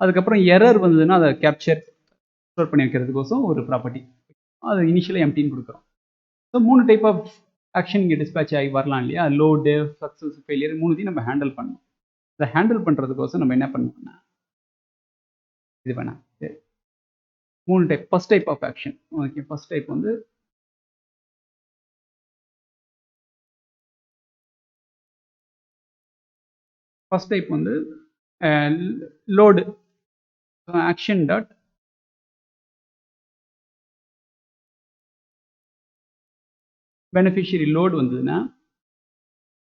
அதுக்கப்புறம் எரர் வந்ததுன்னா அதை கேப்சர் ஸ்டோர் பண்ணி வைக்கிறதுக்கோசம் ஒரு ப்ராப்பர்ட்டி, அது இனிஷியலாக எம்டின்னு கொடுக்குறோம். ஸோ 3 டைப் ஆஃப் ஆக்ஷன் இங்கே டிஸ்பேச் ஆகி வரலாம் இல்லையா, லோடு, சக்ஸஸ், ஃபெயிலியர், 3த்தையும் நம்ம ஹேண்டில் பண்ணணும். அதை ஹேண்டில் பண்ணுறதுக்கோசம் நம்ம என்ன பண்ணணும்னா, இது வேணாம் 3 type. First type of action, okay, first type வந்து load action dot beneficiary load வந்ததுன்னா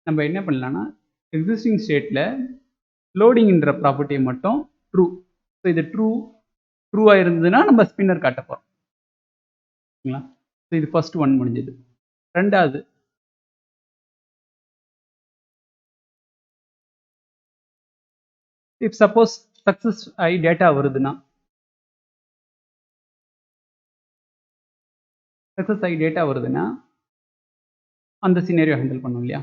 நம்ம என்ன பண்ணலாம்னா, எக்ஸிஸ்டிங் ஸ்டேட்டில் லோடிங்ன்ற ப்ராப்பர்ட்டியை மட்டும் ட்ரூ. ஸோ இது ட்ரூவாக இருந்ததுன்னா நம்ம ஸ்பின்னர் காட்ட போகிறோம். ஓகேங்களா? ஸோ இது ஃபர்ஸ்ட் ஒன் முடிஞ்சது. ரெண்டாவது இஃப் சப்போஸ் சக்ஸஸ் ஆகி டேட்டா வருதுன்னா, அந்த சினேரியோ ஹேண்டில் பண்ணும் இல்லையா.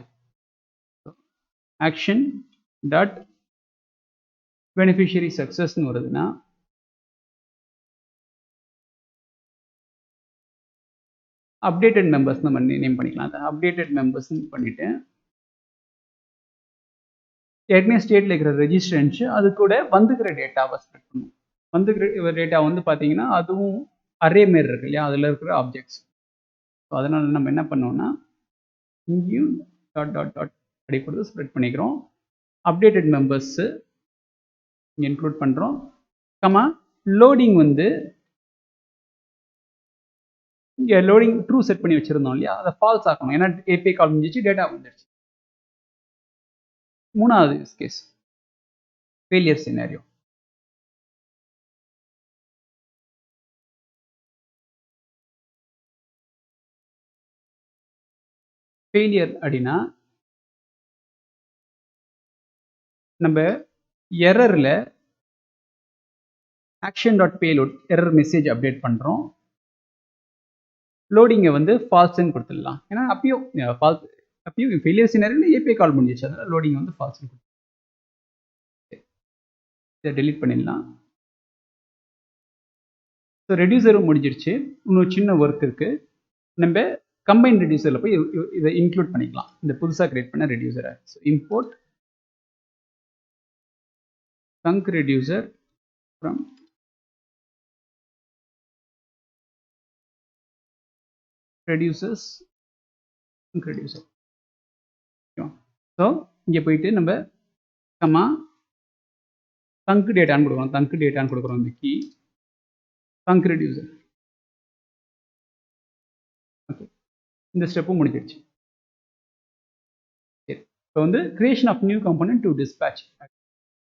ஆக்ஷன் டாட் பெனிஃபிஷியரி சக்ஸஸ்ன்னு வருதுன்னா அப்டேட்டட் மெம்பர்ஸ் நம்ம நேம் பண்ணிக்கலாம். அந்த அப்டேட்டட் மெம்பர்ஸ்ன்னு பண்ணிட்டு ஏற்கனவே ஸ்டேட்டில் இருக்கிற ரெஜிஸ்டன்ஸ் அது கூட வந்துக்கிற டேட்டாவை ஸ்ப்ரெட் பண்ணும். வந்துக்கிற டேட்டா வந்து பார்த்தீங்கன்னா அதுவும் அரே மாரி இருக்கு இல்லையா, அதில் இருக்கிற ஆப்ஜெக்ட்ஸ். ஸோ அதனால் நம்ம என்ன பண்ணோம்னா, இங்கேயும் டாட் டாட் டாட் அடிப்படை ஸ்ப்ரெட் பண்ணிக்கிறோம். அப்டேட்டட் மெம்பர்ஸு இங்கே இன்க்ளூட் பண்ணுறோம். லோடிங் வந்து இங்கே லோடிங் ட்ரூ செட் பண்ணி வச்சுருந்தோம் இல்லையா, அதை ஃபால்ஸ் ஆக்கணும். ஏன்னா ஏபிஐ கால் முடிஞ்சிச்சு, டேட்டா வந்துடுச்சு. மூணாவது use case failure scenario. Failure அப்படின்னா நம்ம எரரில் action dot payload error message update பண்ணுறோம். லோடிங்கை வந்து ஃபால்ஸ்ன்னு கொடுத்துடலாம். ஏன்னா அப்பயும் ஃபெயிலியர் சினாரியோவில் ஏபிஐ கால் முடிஞ்சிச்சு, அதனால் லோடிங் வந்து ஃபால்ஸ்ன்னு கொடுத்து இதை டெலீட் பண்ணிடலாம். ஸோ ரெடியூசரும் முடிஞ்சிருச்சு. இன்னும் சின்ன ஒர்க் இருக்குது. நம்ம கம்பைன் ரெடியூசரில் போய் இதை இன்க்ளூட் பண்ணிக்கலாம், இந்த புதுசாக கிரியேட் பண்ண ரெடியூசரை. So import thunk reducer from reducer. So இங்கே போயிட்டு நம்ம தங்க் டேட்டான்னு கொடுக்குறோம். இந்த கீ தங்க் ரெடியூசர். ஓகே, இந்த ஸ்டெப்பும் முடிஞ்சிடுச்சு. சரி, இப்போ வந்து creation of new component to dispatch.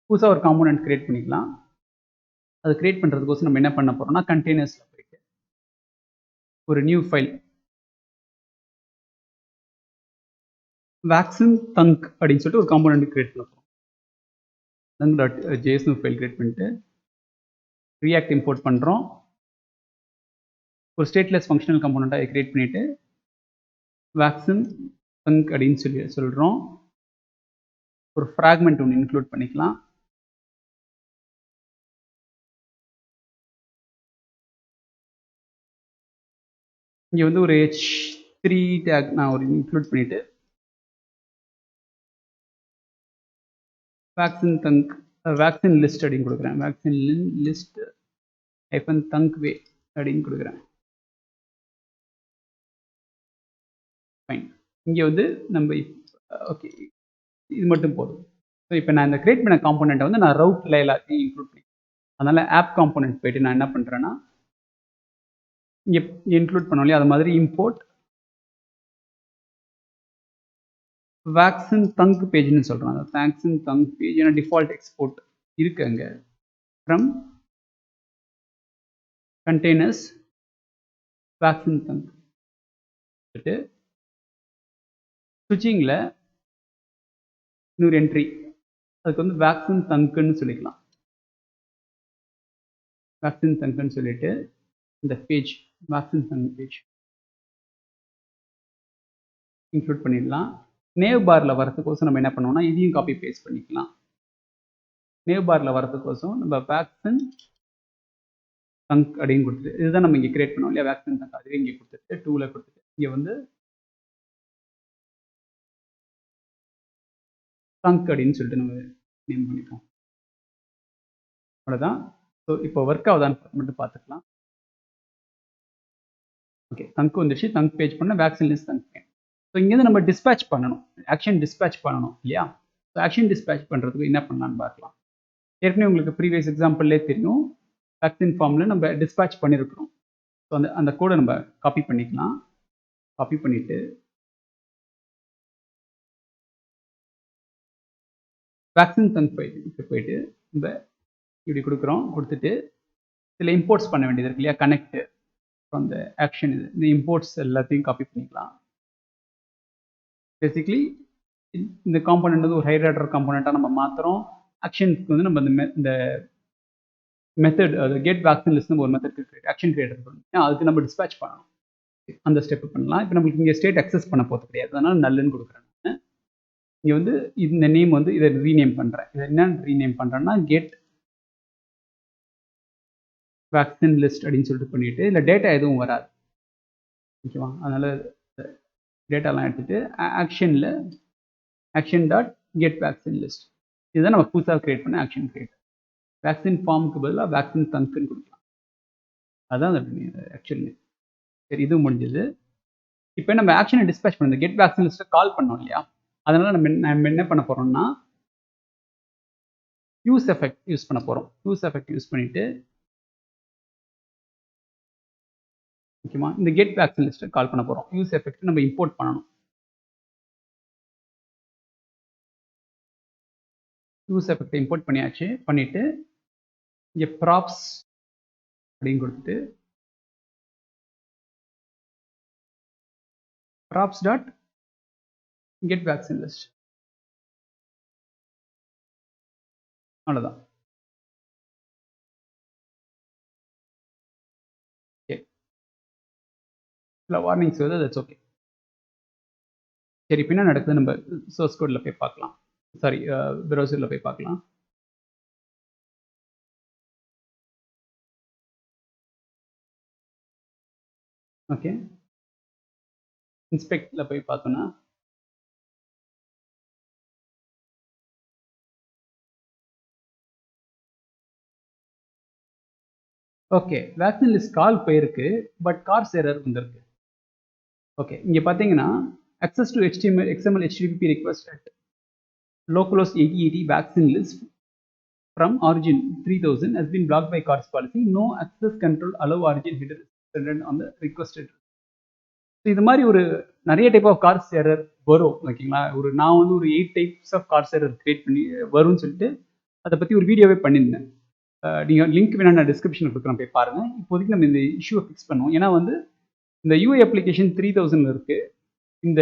புதுசாக ஒரு காம்போனன்ட் கிரியேட் பண்ணிக்கலாம். அது கிரியேட் பண்ணுறதுக்கோசம் நம்ம என்ன பண்ண போகிறோம்னா, கண்டெய்னர்ஸில் போயிட்டு ஒரு நியூ ஃபைல் வேக்சின் தங்க் அப்படின்னு சொல்லிட்டு ஒரு காம்போனன்ட் கிரியேட் பண்ண போகிறோம். தங்க் டாட் ஜேஎஸ்னு ஃபைல் கிரியேட் பண்ணிட்டு ரியாக்ட் இம்போர்ட் பண்ணுறோம். ஒரு ஸ்டேட்லெஸ் ஃபங்க்ஷனல் காம்போனண்ட்டாக கிரியேட் பண்ணிவிட்டு வேக்சின் தங்க் அப்படின்னு சொல்கிறோம். ஒரு ஃப்ராக்மெண்ட் ஒன்று இன்க்ளூட் பண்ணிக்கலாம். இங்கே வந்து ஒரு h3 டேக் நான் ஒரு இன்க்ளூட் பண்ணிவிட்டு வேக்சின் லிஸ்ட் அப்படின்னு கொடுக்குறேன். வேக்சின் லிஸ்ட் ஐஃபன் தங்க் வே அப்படின்னு கொடுக்குறேன். ஃபைன். இங்கே வந்து நம்ம ஓகே இது மட்டும் போதும். ஸோ இப்போ நான் இந்த கிரியேட் பண்ண காம்போனெண்ட்டை வந்து நான் ரவுட்டில் எல்லாத்தையும் இன்க்ளூட் பண்ணி, அதனால் ஆப் காம்போனெண்ட் போயிட்டு நான் என்ன பண்ணுறேன்னா இங்கே இன்க்ளூட் பண்ணோம் இல்லையா, அது மாதிரி இம்போர்ட் வேக்சின் தங்க் பேஜ்னு சொல்கிறேன். அந்த வேக்சின் தங்க் பேஜ் ஏன்னா டிஃபால்ட் எக்ஸ்போர்ட் இருக்கு அங்கே ஃப்ரம் கண்டெய்னர்ஸ் வேக்சின் தங்க் ஸ்விட்சிங்கில் இன்னொரு என்ட்ரி அதுக்கு வந்து வேக்சின் தங்க்குன்னு சொல்லிக்கலாம். வேக்சின் தங்க்குன்னு சொல்லிட்டு இந்த page vaccine thank page include பண்ணிடலாம். நேவ் பாரில் வரதுக்கோசம் நம்ம என்ன பண்ணுவோம்னா இதையும் காப்பி பேஸ்ட் பண்ணிக்கலாம். நேவ் பாரில் வரதுக்கோசம் நம்ம வேக்சின் தங்க் அப்படின்னு கொடுத்துட்டு இதுதான் நம்ம இங்கே கிரியேட் பண்ணோம் இல்லையா, வேக்சின் தங்க் அதுவே இங்கே கொடுத்துட்டு டூவில் கொடுத்துட்டு இங்கே வந்து தங்க் அப்படின்னு சொல்லிட்டு நம்ம நேம் பண்ணிப்போம். அவ்வளோதான். ஸோ இப்போ ஒர்க் ஆகுதான்னு மட்டும் பார்த்துக்கலாம். ஓகே, தங்க் வந்துடுச்சு. தங்க் பேஜ் பண்ண வேக்சின் லிஸ்ட் தங்க். ஸோ இங்கேருந்து நம்ம டிஸ்பேச் பண்ணணும், ஆக்ஷன் டிஸ்பேச் பண்ணணும் இல்லையா. ஸோ ஆக்ஷன் டிஸ்பேச் பண்ணுறதுக்கு என்ன பண்ணலான்னு பார்க்கலாம். ஏற்கனவே உங்களுக்கு ப்ரீவியஸ் எக்ஸாம்பிள்லேயே தெரியும், வேக்சின் ஃபார்மில் நம்ம டிஸ்பேச் பண்ணியிருக்கிறோம். ஸோ அந்த கோடை நம்ம காப்பி பண்ணிக்கலாம். காப்பி பண்ணிவிட்டு வேக்சின் தங்க் போயிட்டு நம்ம இப்படி கொடுக்குறோம். கொடுத்துட்டு இதில் இம்போர்ட்ஸ் பண்ண வேண்டியது இருக்கு இல்லையா, கனெக்ட் அந்த ஆக்ஷன் இந்த இம்போர்ட்ஸ் எல்லாத்தையும் காப்பி பண்ணிக்கலாம். பேசிக்லி இந்த காம்போனெண்ட் வந்து ஒரு ஹையர் ஆர்டர் காம்போனெண்ட்டாக நம்ம மாற்றுறோம். ஆக்ஷனுக்கு வந்து நம்ம இந்த மெத்தட் அது கெட் வேக்சின் லிஸ்ட் ஒரு மெத்தட் ஆக்ஷன் கிரியேட்டர் பண்ணணும். அதுக்கு நம்ம டிஸ்பேச் பண்ணணும். அந்த ஸ்டெப் பண்ணலாம். இப்போ நம்மளுக்கு இங்கே ஸ்டேட் அக்சஸ் பண்ண போகிறது கிடையாது, அதனால் நல்லுன்னு கொடுக்குறேன். நான் இங்கே வந்து இந்த நேம் வந்து இதை ரீநேம் பண்ணுறேன். இதை என்னன்னு ரீநேம் பண்ணுறேன்னா கெட் வேக்சின் லிஸ்ட் அப்படின்னு சொல்லிட்டு பண்ணிவிட்டு இதில் டேட்டா எதுவும் வராது, ஓகேவா. அதனால் டேட்டாலாம் எடுத்துகிட்டு ஆக்ஷனில் action dot get vaccine list இதுதான் நம்ம புதுசாக கிரியேட் பண்ண ஆக்ஷன் கிரியேட். வேக்சின் ஃபார்முக்கு பதிலாக வேக்சின் தங்க்குன்னு கொடுக்கலாம். அதுதான் அந்த ஆக்சுவல் நேம். சரி, இது முடிஞ்சது. இப்போ நம்ம ஆக்ஷனை டிஸ்பேச் பண்ண கெட் வேக்சின் லிஸ்ட்டை கால் பண்ணோம் இல்லையா, அதனால் நம்ம என்ன பண்ண போகிறோம்னா யூஸ் எஃபெக்ட் யூஸ் பண்ண போகிறோம். யூஸ் எஃபெக்ட் யூஸ் பண்ணிவிட்டு முக்கியமாக இந்த கெட் வேக்சின் லிஸ்ட்டை கால் பண்ண போகிறோம். யூஸ் எஃபெக்ட் நம்ம இம்போர்ட் பண்ணணும். யூஸ் எஃபெக்ட் இம்போர்ட் பண்ணியாச்சு. பண்ணிவிட்டு இங்கே ப்ராப்ஸ் அப்படின்னு கொடுத்துட்டு props dot get vaccine list, அவ்வளோதான். ஓகே, இல்லை வார்னிங்ஸ் வருது, தட்ஸ் ஓகே. சரி, இப்போ என்ன நடக்குது நம்ம சோர்ஸ் கோடில் போய் பார்க்கலாம். சாரி, ப்ரௌசரில் போய் பார்க்கலாம். ஓகே, இன்ஸ்பெக்டில் போய் பார்த்தோன்னா ஓகே வேக்சின் லிஸ்ட் கால் போயிருக்கு, பட் கார்ஸ் எரர் வந்திருக்கு. ஓகே, இங்கே பார்த்தீங்கன்னா access to HTML XML HTTP request at localhost 8080 vaccine list from origin 3000 has been blocked by CARS policy. No access control allow origin header is on the requested. இது மாதிரி ஒரு நிறைய type of CORS error வரும், ஓகேங்களா. நான் வந்து ஒரு 8 types of CORS error create பண்ணி வரும்னு சொல்லிட்டு அதை பற்றி ஒரு வீடியோவே பண்ணியிருந்தேன். நீங்கள் லிங்க் வேணா நான் டிஸ்கிரிப்ஷனில் கொடுக்குறேன், போய் பாருங்கள். இப்போதைக்கு நம்ம இந்த இஷ்யூவை ஃபிக்ஸ் பண்ணுவோம். ஏன்னா வந்து இந்த யூஐ அப்ளிகேஷன் 3000 இருக்குது, இந்த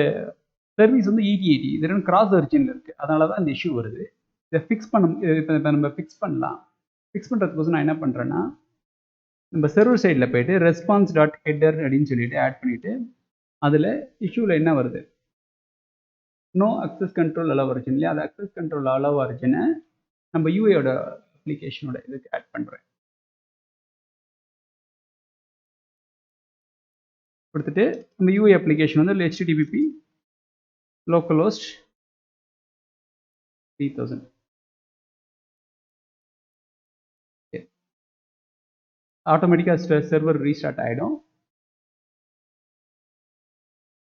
சர்வீஸ் வந்து 8080 இது ரெண்டும் கிராஸ் ஒரிஜினில் இருக்குது. அதனால தான் இந்த இஷ்யூ வருது. இதை ஃபிக்ஸ் பண்ண இப்போ நம்ம ஃபிக்ஸ் பண்ணலாம். ஃபிக்ஸ் பண்ணுறதுக்கோசம் நான் என்ன பண்ணுறேன்னா நம்ம சர்வர் சைடில் போய்ட்டு ரெஸ்பான்ஸ் டாட் ஹெட்டர் அப்படின்னு சொல்லிட்டு ஆட் பண்ணிவிட்டு அதில் இஷ்யூவில் என்ன வருது, no access control allow origin இல்லையா, அது அக்சஸ் கண்ட்ரோல் அலோவ் ஒரிஜினை நம்ம யூஐயோட அப்ளிகேஷனோட இதுக்கு ஆட் பண்ணுறேன். கொடுத்துட்டு நம்ம யூஐ அப்ளிகேஷன் வந்து HTTP localhost 3000 ஆட்டோமேட்டிக்காக சர்வர் ரீஸ்டார்ட் ஆகிடும்.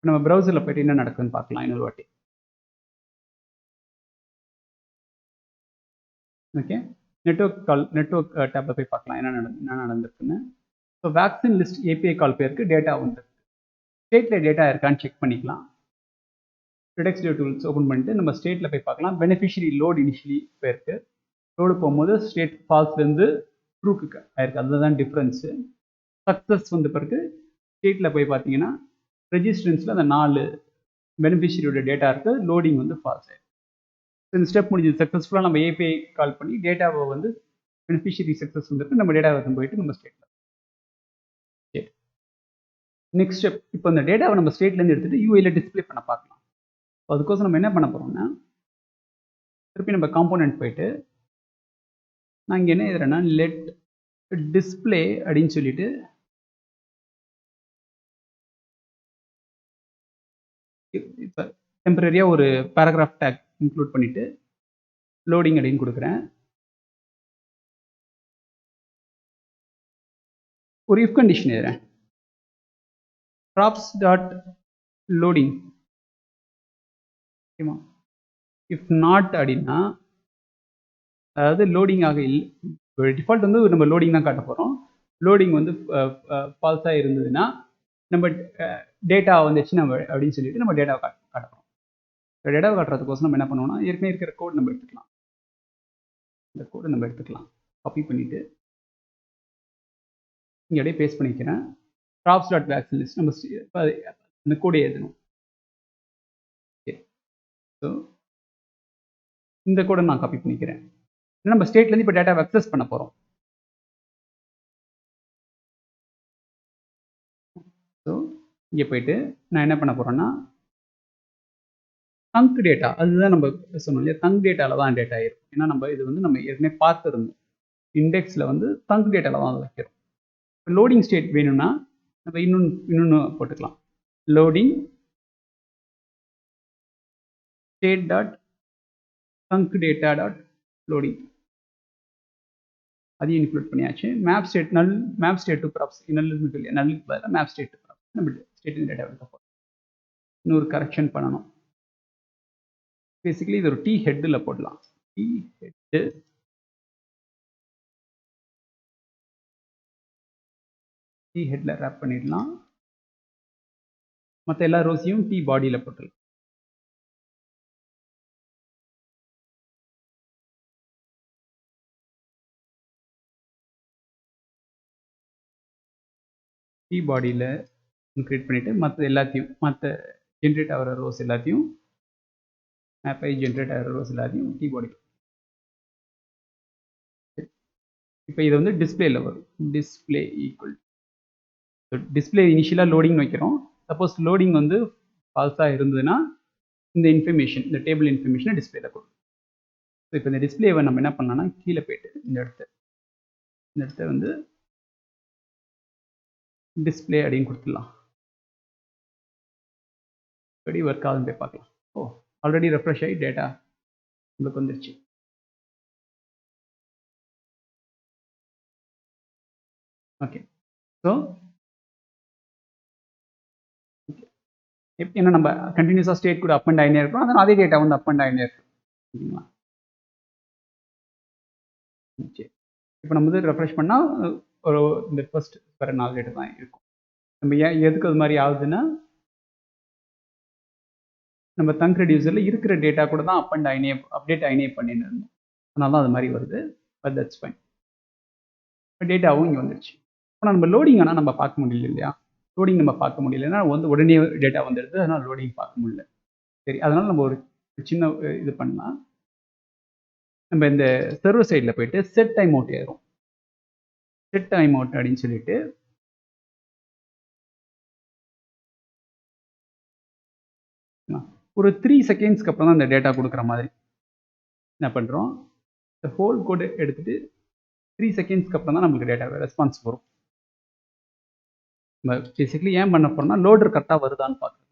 நம்ம ப்ரௌசரில் போய்ட்டு என்ன நடக்குதுன்னு பார்க்கலாம் இன்னொரு வாட்டி. ஓகே, நெட்வொர்க் டேப்பில் போய் பார்க்கலாம் என்ன நடந்திருக்குன்னு. ஸோ வேக்சின் லிஸ்ட் ஏபிஐ கால் பேருக்கு டேட்டா வந்துருக்கு. ஸ்டேட்டில் டேட்டா இருக்கான்னு செக் பண்ணிக்கலாம். ப்ரிடெக்ஸ்டிவ் டூல்ஸ் ஓப்பன் பண்ணிட்டு நம்ம ஸ்டேட்டில் போய் பார்க்கலாம். பெனிஃபிஷரி லோட் இனிஷியலி போயிருக்கு. லோடு போகும்போது ஸ்டேட் ஃபால்ஸ்லேருந்து ட்ரூக்கு ஆயிருக்கு. அதுதான் டிஃப்ரென்ஸு. சக்ஸஸ் வந்த பிறகு ஸ்டேட்டில் போய் பார்த்தீங்கன்னா ரெஜிஸ்ட்ரன்ஸில் அந்த 4 பெனிஃபிஷரியோட டேட்டா இருக்குது. லோடிங் வந்து ஃபால்ஸ் ஆயிருக்கு. இந்த ஸ்டெப் முடிஞ்சது. சக்ஸஸ்ஃபுல்லாக நம்ம ஏபிஐ கால் பண்ணி டேட்டாவை வந்து பெனிஃபிஷரி சக்ஸஸ் வந்துருக்கு. நம்ம டேட்டாவை போயிட்டு நம்ம ஸ்டேட்டில் நெக்ஸ்ட் ஸ்டெப். இப்போ அந்த டேட்டாவை நம்ம ஸ்டேட்லேருந்து எடுத்துகிட்டு யூஐயில் டிஸ்பிளே பண்ண பார்க்கலாம். அதுக்கோசம் நம்ம என்ன பண்ண போகிறோம்னா திருப்பி நம்ம காம்போனன்ட் போயிட்டு நான் இங்கே என்ன எழுதுறேன்னா லெட் டிஸ்பிளே அப்படின்னு சொல்லிட்டு இப்போ டெம்பரரியாக ஒரு பேராகிராஃப் டேக் இன்க்ளூட் பண்ணிவிட்டு லோடிங் அப்படின்னு கொடுக்குறேன். ஒரு இஃப் கண்டிஷன் எழுதுறேன். props டாட் லோடிங் ஓகேமா. இஃப் நாட் அப்படின்னா அதாவது லோடிங் ஆக இல்லை. டிஃபால்ட் வந்து நம்ம லோடிங் தான் காட்ட போகிறோம். லோடிங் வந்து ஃபால்ஸாக இருந்ததுன்னா நம்ம டேட்டா வந்துச்சு நம்ம அப்படின்னு சொல்லிட்டு நம்ம டேட்டாவை காட்ட போகிறோம். டேட்டாவை காட்டுறதுக்கோசம் நம்ம என்ன பண்ணுவோம்னா ஏற்கனவே இருக்கிற கோட் நம்ம எடுத்துக்கலாம். இந்த கோடை நம்ம எடுத்துக்கலாம். காப்பி பண்ணிவிட்டு இங்கே அப்படியே பேஸ்ட் பண்ணிக்கிறேன். props டாட் வேக்சின் லிஸ்ட் நம்ம இந்த கோடை எழுதணும். ஓகே, ஸோ இந்த கோடை நான் காப்பி பண்ணிக்கிறேன். நம்ம ஸ்டேட்லேருந்து இப்போ டேட்டாவை அக்சஸ் பண்ண போகிறோம். ஸோ இங்கே போயிட்டு நான் என்ன பண்ண போகிறேன்னா தங்க் டேட்டா, அதுதான் நம்ம சொன்னோம் இல்லையா, தங்க் டேட்டாவில் தான் டேட்டா இருக்கும். ஏன்னா நம்ம இது வந்து நம்ம ஏற்கனவே பார்த்துருந்தோம். இண்டெக்ஸில் வந்து தங்க் டேட்டாவில் தான் வைக்கிறோம். லோடிங் ஸ்டேட் வேணும்னா நம்ம இன்னொன்று போட்டுக்கலாம். Loading state dot thank data dot loading அதையும் இன்க்ளூட் பண்ணியாச்சு. மேப் ஸ்டேட் டு ப்ராப்ஸ் நல்லுக்கு பதிலாக மேப் ஸ்டேட் டு ப்ராப்ஸ் நம்ம ஸ்டேட் டேட்டா எடுக்க போகிறோம். இன்னொரு கரெக்ஷன் பண்ணணும். பேசிக்கலி இது ஒரு டி ஹெட்டில் போடலாம். டி ஹெட்டில் ரேப் பண்ணிடலாம். மற்ற எல்லா ரோஸையும் டி பாடியில் போட்டுடலாம். டி பாடியில் கிரியேட் பண்ணிவிட்டு மற்ற ஜென்ரேட் ஆகிற ரோஸ் எல்லாத்தையும் மேப்பை ஜென்ரேட் ஆகிற ரோஸ் எல்லாத்தையும் டி பாடி. இப்போ இது வந்து டிஸ்பிளேல வரும். டிஸ்பிளே ஈக்குவல் டிஸ்பிளே இனிஷியலாக லோடிங் வைக்கிறோம். சப்போஸ் லோடிங் வந்து ஃபால்ஸாக இருந்ததுன்னா இந்த இன்ஃபர்மேஷன், இந்த டேபிள் இன்ஃபர்மேஷனை டிஸ்பிளேல கொடுக்கும். ஸோ இப்போ இந்த டிஸ்பிளேவை நம்ம என்ன பண்ணலாம்னா கீழே போயிட்டு இந்த இடத்த வந்து டிஸ்பிளே அப்படின்னு கொடுத்துடலாம். எப்படி ஒர்க் ஆகுதுன்னு போய் பார்க்கலாம். ஓ, ஆல்ரெடி ரெஃப்ரெஷ் ஆகி டேட்டா உங்களுக்கு வந்துருச்சு. ஓகே, ஸோ ஏன்னா நம்ம கண்டினியூஸாக ஸ்டேட் கூட அப் அண்ட் ஆகினே இருக்கோம். அதனால் அதே டேட்டா வந்து அப் அண்ட் ஆகினே இருக்கும். ஓகேங்களா? சரி, இப்போ நம்ம வந்து ரெஃப்ரெஷ் பண்ணால் ஒரு இந்த ஃபர்ஸ்ட் வர 4 டேட்டா தான் இருக்கும். நம்ம எதுக்கு அது மாதிரி ஆகுதுன்னா நம்ம தங்க் ரெடியூசரில் இருக்கிற டேட்டா கூட தான் அப்டேட் ஆகினே பண்ணிட்டு இருந்தோம். அதனால தான் அது மாதிரி வருது. But that's fine. இப்போ டேட்டாவும் இங்கே வந்துடுச்சு. ஆனால் நம்ம லோடிங் ஆனால் நம்ம பார்க்க முடியல இல்லையா? லோடிங் நம்ம பார்க்க முடியலன்னா வந்து உடனே டேட்டா வந்துடுது. அதனால் லோடிங் பார்க்க முடியல. சரி, அதனால் நம்ம ஒரு சின்ன இது பண்ணலாம். நம்ம இந்த சர்வர் சைடில் போயிட்டு செட் டைம் அவுட் ஏறும். செட் டைம் அவுட் அப்படின்னு சொல்லிட்டு ஒரு 3 செகண்ட்ஸ்க்கு அப்புறம் தான் இந்த டேட்டா கொடுக்குற மாதிரி என்ன பண்ணுறோம், இந்த ஹோல் கோடு எடுத்துகிட்டு 3 செகண்ட்ஸ்க்கு அப்புறம் தான் நம்மளுக்கு டேட்டா ரெஸ்பான்ஸ் வரும். நம்ம பேசிக்கலி ஏன் பண்ண போகிறோம்னா லோடர் கரெக்டாக வருதான்னு பார்க்குறோம்.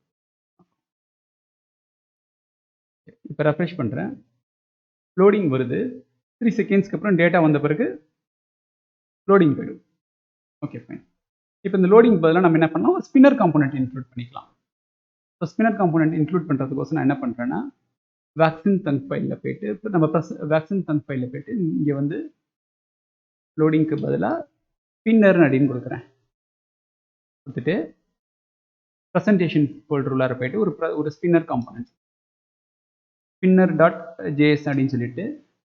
இப்போ ரெஃப்ரெஷ் பண்ணுறேன். லோடிங் வருது. 3 செகண்ட்ஸ்க்கு அப்புறம் டேட்டா வந்த பிறகு லோடிங் போயிடும். Okay, fine. இப்போ இந்த லோடிங் பதிலாக நம்ம என்ன பண்ணலாம், ஸ்பின்னர் காம்போனன்ட் இன்க்ளூட் பண்ணிக்கலாம். ஸோ ஸ்பின்னர் காம்போனன்ட் இன்க்ளூட் பண்ணுறதுக்கோசம் நான் என்ன பண்ணுறேன்னா வேக்சின் தங்க் ஃபைலில் போயிட்டு இப்போ நம்ம வேக்சின் தங்க் ஃபைலில் போயிட்டு இங்கே வந்து லோடிங்க்கு பதிலாக ஸ்பின்னர் அப்படின்னு கொடுக்குறேன். கொடுத்துட்டு ப்ரெசன்டேஷன் ஃபோல்டர் உள்ளார போயிட்டு ஒரு spinner component spinner dot JS அப்படின்னு சொல்லிட்டு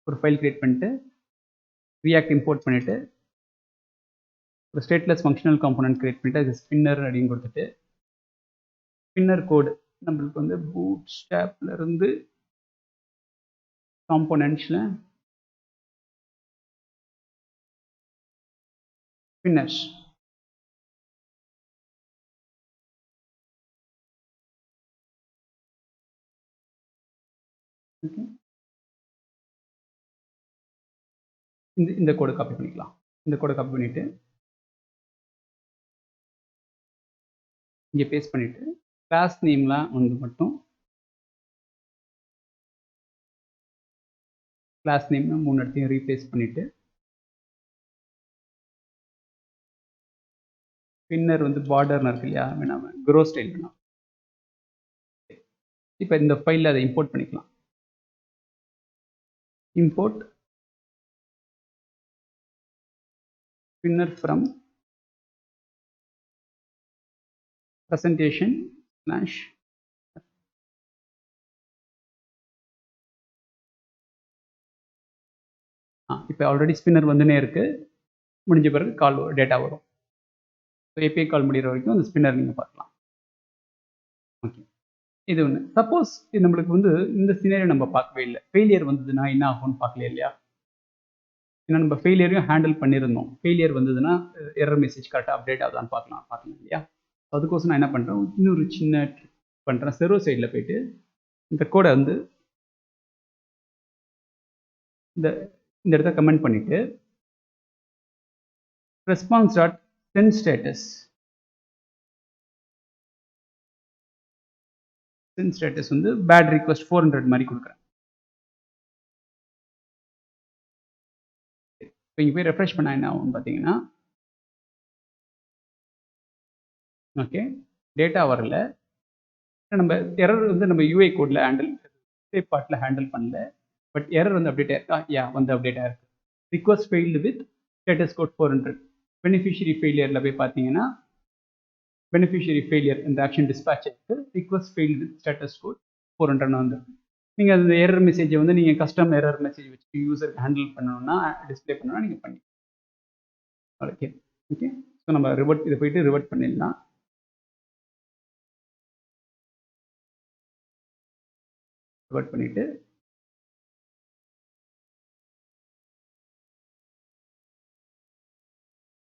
ஒரு ஃபைல் கிரியேட் பண்ணிட்டு ரியாக்ட் இம்போர்ட் பண்ணிவிட்டு ஒரு ஸ்டேட்லெஸ் ஃபங்க்ஷனல் காம்போனன்ட் கிரியேட் பண்ணிவிட்டு அது ஸ்பின்னர் அப்படின்னு கொடுத்துட்டு ஸ்பின்னர் கோடு நம்மளுக்கு வந்து பூட் ஸ்டாப்ல இருந்து காம்போனன்ட்ஸில் ஸ்பின்னர்ஸ் ஓகே இந்த கோடை காப்பி பண்ணிக்கலாம். இந்த கோடை காப்பி பண்ணிவிட்டு இங்கே பேஸ்ட் பண்ணிவிட்டு கிளாஸ் நேம்லாம் வந்து மட்டும் கிளாஸ் நேம் 3 இடத்தையும் ரீப்ளேஸ் பண்ணிவிட்டு ஸ்பின்னர் வந்து பார்டர்னு இருக்கு இல்லையா வேணாம் க்ரோ ஸ்டைல் வேணாம். இப்போ இந்த ஃபைலில் அதை இம்போர்ட் பண்ணிக்கலாம். Import spinner from presentation slash இப்போ ஆல்ரெடி ஸ்பின்னர் வந்துனே இருக்கு. முடிஞ்ச பிறகு கால் டேட்டா வரும். ஸோ ஏபிஐ கால் முடிகிற வரைக்கும் அந்த ஸ்பின்னர் நீங்கள் பார்க்கலாம். ஓகே இது ஒன்று. சப்போஸ் நம்மளுக்கு வந்து இந்த சினேரியோ நம்ம பார்க்கவே இல்லை, ஃபெயிலியர் வந்ததுன்னா என்ன ஆகும்னு பார்க்கல இல்லையா? ஏன்னா நம்ம ஃபெயிலியரையும் ஹேண்டில் பண்ணியிருந்தோம். ஃபெயிலியர் வந்ததுன்னா எரர் மெசேஜ் கரெக்டாக அப்டேட் ஆகுதான்னு பார்க்கலாம் இல்லையா? அதுக்கோசம் நான் என்ன பண்ணுறேன், இன்னொரு சின்ன ட்ரிக் பண்ணுறேன். சர்வர் சைடில் போயிட்டு இந்த கோடை வந்து இந்த இடத்த கமெண்ட் பண்ணிவிட்டு ரெஸ்பான்ஸ் டாட் சென்ட் ஸ்டேட்டஸ் வந்து பேட் ரிக்வெஸ்ட் 400 மாதிரி கொடுக்குறேன். இப்போ இங்கே போய் ரெஃப்ரெஷ் பண்ணால் என்ன ஆகும்னு பார்த்தீங்கன்னா ஓகே டேட்டா வரல. நம்ம எரர் வந்து நம்ம யூஐ கோடில் பார்ட்டில் ஹேண்டில் பண்ணல. பட் எரர் வந்து அப்டேட் ஆயிருக்கா? வந்து அப்டேட் ஆயிருக்கு. Request failed with status code 400. Beneficiary ஃபெயிலியரில் போய் பார்த்தீங்கன்னா பெனிஃபிஷியரி ஃபெயிலியர் இந்த ஆக்ஷன் டிஸ்பேட்ச் ஆகிருக்கு. Request failed with status code 400 வந்துருக்கு. நீங்கள் அந்த எரர் மெசேஜை வந்து நீங்கள் கஸ்டம் எரர் மெசேஜ் வச்சு யூசருக்கு ஹேண்டில் பண்ணணும்னா டிஸ்பிளே பண்ணணும்னா நீங்கள் பண்ணி ஓகே ஓகே. ஸோ நம்ம இதை போயிட்டு ரிவர்ட் பண்ணிடலாம். ரிவர்ட் பண்ணிவிட்டு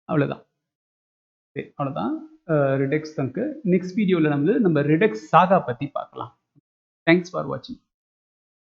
அவ்வளோதான். சரி அவ்வளோதான் ரிடெக்ஸ் தங்கு. நெக்ஸ்ட் வீடியோவில் நம்ம ரிடெக்ஸ் சாகா பற்றி பார்க்கலாம். தேங்க்ஸ் ஃபார் வாட்சிங்.